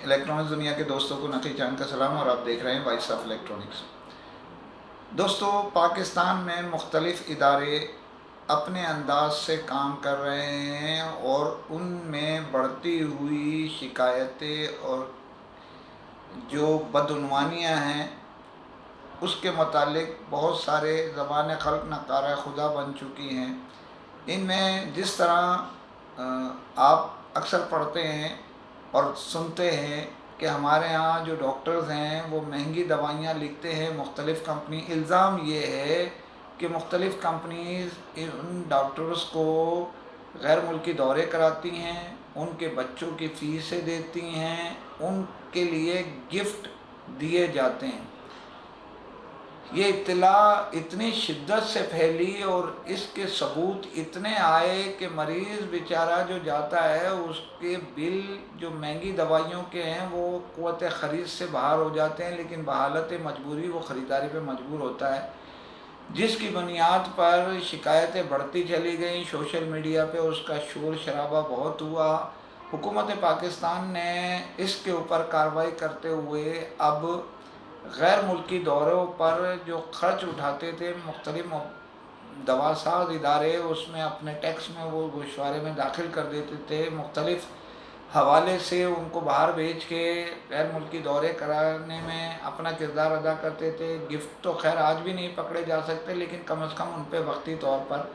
Electronics दुनिया के दोस्तों को नकी चांद का सलाम और आप देख रहे हैं वॉइस ऑफ इलेक्ट्रॉनिक्स। दोस्तों, पाकिस्तान में मुख्तलिफ़ इदारे अपने अंदाज से काम कर रहे हैं और उनमें बढ़ती हुई शिकायतें और जो बदعنवानियाँ हैं उसके मुतालिक बहुत सारे ज़बान खल्क नकारा खुदा बन चुकी हैं। इनमें जिस तरह आप अक्सर पढ़ते हैं और सुनते हैं कि हमारे यहाँ जो डॉक्टर्स हैं वो महंगी दवाइयाँ लिखते हैं मुख्तलिफ़ कंपनी। इल्ज़ाम ये है कि मुख्तलिफ़ कंपनीज़ उन डॉक्टर्स को गैर मुल्की दौरे कराती हैं, उनके बच्चों की फ़ीसें देती हैं, उनके लिए गिफ्ट दिए जाते हैं। ये इत्तला इतनी शिद्दत से फैली और इसके सबूत इतने आए कि मरीज़ बेचारा जो जाता है उसके बिल जो महंगी दवाइयों के हैं वो क़ुव्वत ख़रीद से बाहर हो जाते हैं, लेकिन बहालत मजबूरी वो ख़रीदारी पे मजबूर होता है, जिसकी बुनियाद पर शिकायतें बढ़ती चली गईं। सोशल मीडिया पे उसका शोर शराबा बहुत हुआ। हुकूमत पाकिस्तान ने इसके ऊपर कार्रवाई करते हुए अब गैर मुल्की दौरों पर जो ख़र्च उठाते थे मुख्तलिफ़ दवासाज इदारे, उसमें अपने टैक्स में वो गोशवारे में दाखिल कर देते थे। मुख्तलिफ़ हवाले से उनको बाहर भेज के गैर मुल्की दौरे कराने में अपना किरदार अदा करते थे। गिफ्ट तो खैर आज भी नहीं पकड़े जा सकते, लेकिन कम अज़ कम उन पर वक्ती तौर पर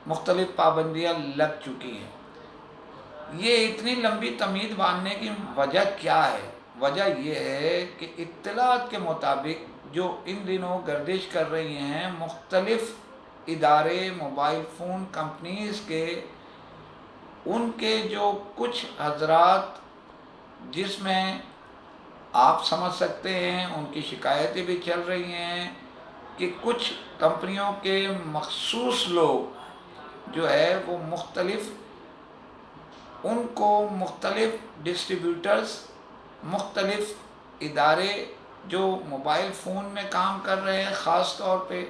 मुख्तलिफ़ पाबंदियाँ लग चुकी हैं। ये इतनी लंबी तमीद बांधने की वजह क्या है? वजह यह है कि इत्तलात के मुताबिक जो इन दिनों गर्दिश कर रही हैं मुख्तलिफ़ इदारे मोबाइल फ़ोन कंपनीज़ के, उनके जो कुछ हजरात जिसमें आप समझ सकते हैं उनकी शिकायतें भी चल रही हैं कि कुछ कंपनियों के मखसूस लोग जो है वो उनको मुख्तलिफ़ डिस्ट्रीब्यूटर्स, मुख्तलिफ़ इदारे जो मोबाइल फ़ोन में काम कर रहे हैं ख़ास तौर पे,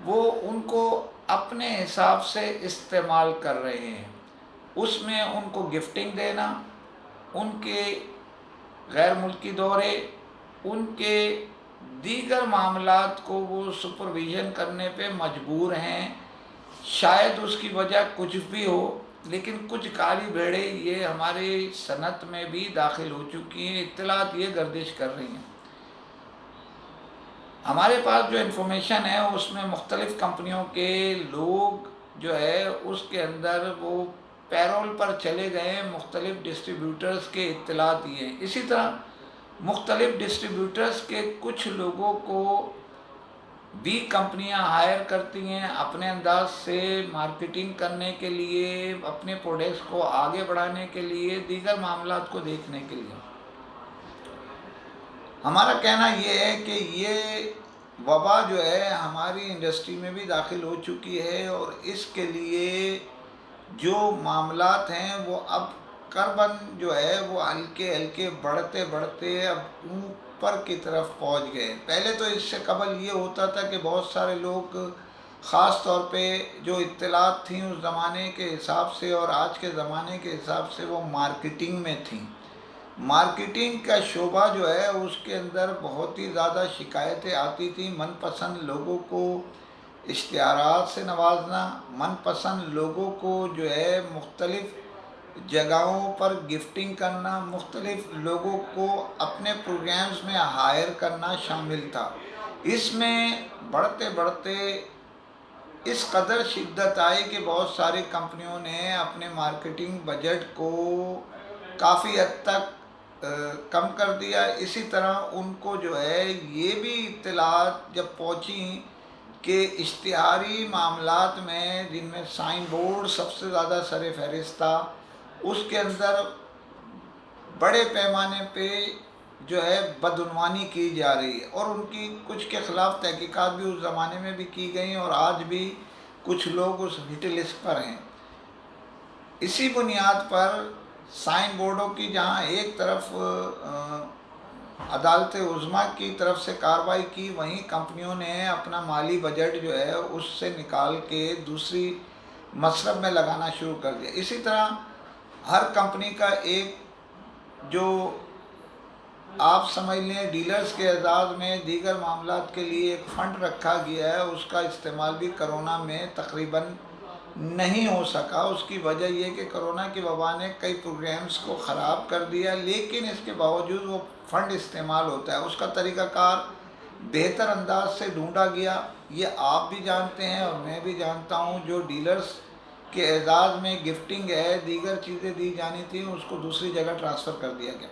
वो उनको अपने हिसाब से इस्तेमाल कर रहे हैं। उसमें उनको गिफ्टिंग देना, उनके गैर मुल्की दौरे, उनके दीगर मामलात को वो सुपरविज़न करने पे मजबूर हैं। शायद उसकी वजह कुछ भी हो, लेकिन कुछ काली भेड़े ये हमारे सनत में भी दाखिल हो चुकी हैं। इत्तलात ये गर्दिश कर रही हैं। हमारे पास जो इन्फॉर्मेशन है उसमें मुख्तलिफ़ कंपनियों के लोग जो है उसके अंदर वो पैरोल पर चले गए मुख्तलिफ़ डिस्ट्रीब्यूटर्स के इत्तलात दिए। इसी तरह मुख्तलिफ़ डिस्ट्रीब्यूटर्स के कुछ लोगों को भी कंपनियां हायर करती हैं अपने अंदाज से मार्केटिंग करने के लिए, अपने प्रोडक्ट्स को आगे बढ़ाने के लिए, दीगर मामलात को देखने के लिए। हमारा कहना ये है कि ये वबा जो है हमारी इंडस्ट्री में भी दाखिल हो चुकी है और इसके लिए जो मामलात हैं वो अब करबन जो है वो हल्के हल्के बढ़ते बढ़ते अब ऊपर की तरफ पहुंच गए। पहले तो इससे कबल ये होता था कि बहुत सारे लोग ख़ास तौर पे जो इत्तलात थी उस ज़माने के हिसाब से और आज के ज़माने के हिसाब से वो मार्केटिंग में थी। मार्केटिंग का शोबा जो है उसके अंदर बहुत ही ज़्यादा शिकायतें आती थी। मनपसंद लोगों को इश्तिहारात से नवाजना, मनपसंद लोगों को जो है मुख्तलिफ़ जगहों पर गिफ्टिंग करना, मुख्तलिफ़ लोगों को अपने प्रोग्राम्स में हायर करना शामिल था। इसमें बढ़ते बढ़ते इस कदर शिद्दत आई कि बहुत सारी कंपनियों ने अपने मार्केटिंग बजट को काफ़ी हद तक कम कर दिया। इसी तरह उनको जो है ये भी इत्तलात जब पहुँची कि इश्तिहारी मामलात में जिनमें साइन बोर्ड सबसे ज़्यादा सर फहरिस्त था, उसके अंदर बड़े पैमाने पे जो है बदعنوانی की जा रही है और उनकी कुछ के ख़िलाफ़ तहकीकात भी उस ज़माने में भी की गई और आज भी कुछ लोग उस हिट लिस्ट पर हैं। इसी बुनियाद पर साइन बोर्डों की जहां एक तरफ अदालत उज़्मा की तरफ से कार्रवाई की, वहीं कंपनियों ने अपना माली बजट जो है उससे निकाल के दूसरी मसरफ में लगाना शुरू कर दिया। इसी तरह हर कंपनी का एक जो आप समझ लें डीलर्स के एजाज़ में दीगर मामलात के लिए एक फ़ंड रखा गया है, उसका इस्तेमाल भी करोना में तकरीबन नहीं हो सका। उसकी वजह ये कि करोना की वबा ने कई प्रोग्राम्स को ख़राब कर दिया, लेकिन इसके बावजूद वो फ़ंड इस्तेमाल होता है। उसका तरीक़ाकार बेहतर अंदाज से ढूंढा गया, ये आप भी जानते हैं और मैं भी जानता हूँ। जो डीलर्स के एजाज़ में गिफ्टिंग है, दीगर चीज़ें दी जानी थी, उसको दूसरी जगह ट्रांसफ़र कर दिया गया।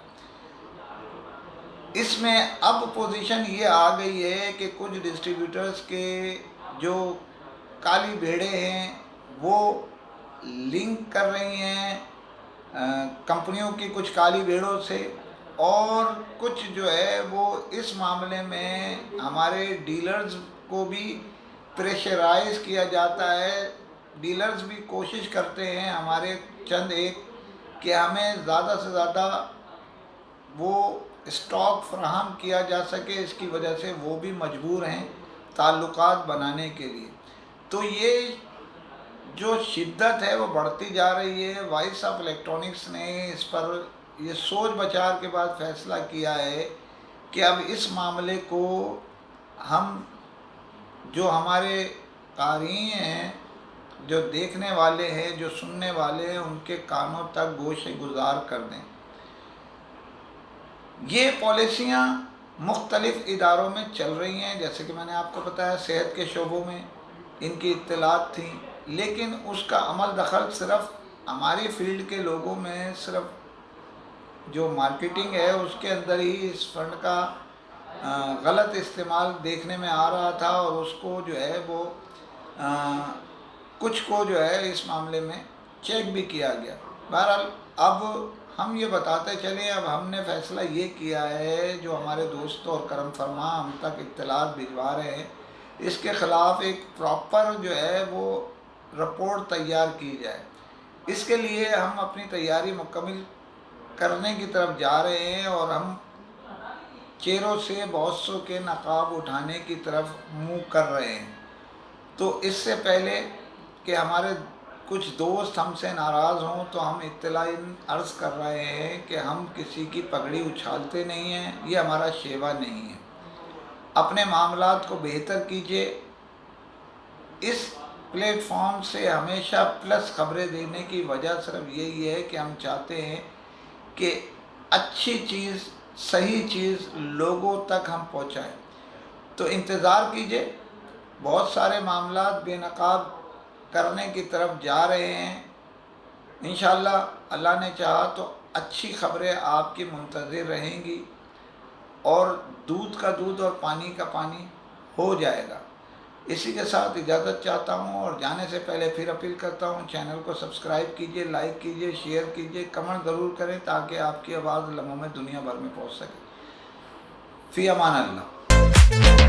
इसमें अब पोजीशन ये आ गई है कि कुछ डिस्ट्रीब्यूटर्स के जो काली भेड़ें हैं वो लिंक कर रही हैं कंपनियों की कुछ काली भेड़ों से, और कुछ जो है वो इस मामले में हमारे डीलर्स को भी प्रेशराइज किया जाता है। डीलर्स भी कोशिश करते हैं हमारे चंद एक कि हमें ज़्यादा से ज़्यादा वो स्टॉक फराहम किया जा सके, इसकी वजह से वो भी मजबूर हैं ताल्लुकात बनाने के लिए। तो ये जो शिद्दत है वो बढ़ती जा रही है। वॉइस ऑफ इलेक्ट्रॉनिक्स ने इस पर ये सोच विचार के बाद फ़ैसला किया है कि अब इस मामले को हम जो हमारे क़ारीन हैं, जो देखने वाले हैं, जो सुनने वाले हैं, उनके कानों तक गोश गुजार कर दें। ये पॉलिसियाँ मुख्तलिफ़ इदारों में चल रही हैं, जैसे कि मैंने आपको बताया सेहत के शोबों में इनकी इत्तलात थी, लेकिन उसका अमल दखल सिर्फ़ हमारी फील्ड के लोगों में, सिर्फ़ जो मार्केटिंग है उसके अंदर ही इस फंड का गलत इस्तेमाल देखने में आ रहा था, और उसको जो है वो कुछ को जो है इस मामले में चेक भी किया गया। बहरहाल अब हम ये बताते चलें, अब हमने फ़ैसला ये किया है, जो हमारे दोस्त और करम फरमा हम तक इत्तलात भिजवा रहे हैं, इसके ख़िलाफ़ एक प्रॉपर जो है वो रिपोर्ट तैयार की जाए। इसके लिए हम अपनी तैयारी मुकम्मल करने की तरफ जा रहे हैं, और हम चेहरों से बहुत सौ के नकाब उठाने की तरफ मुँह कर रहे हैं। तो इससे पहले कि हमारे कुछ दोस्त हमसे नाराज़ हों, तो हम इत्तलाइन अर्ज़ कर रहे हैं कि हम किसी की पगड़ी उछालते नहीं हैं, ये हमारा शेवा नहीं है। अपने मामलात को बेहतर कीजिए। इस प्लेटफॉर्म से हमेशा प्लस ख़बरें देने की वजह सिर्फ यही है कि हम चाहते हैं कि अच्छी चीज़, सही चीज़ लोगों तक हम पहुंचाएं। तो इंतज़ार कीजिए, बहुत सारे मामलात बेनकाब करने की तरफ जा रहे हैं। इंशाअल्लाह अल्लाह ने चाहा तो अच्छी ख़बरें आपकी मुंतज़िर रहेंगी, और दूध का दूध और पानी का पानी हो जाएगा। इसी के साथ इजाज़त चाहता हूँ, और जाने से पहले फिर अपील करता हूँ, चैनल को सब्सक्राइब कीजिए, लाइक कीजिए, शेयर कीजिए, कमेंट ज़रूर करें, ताकि आपकी आवाज़ लम्हों में दुनिया भर में पहुँच सके। फ़ी अमान अल्लाह।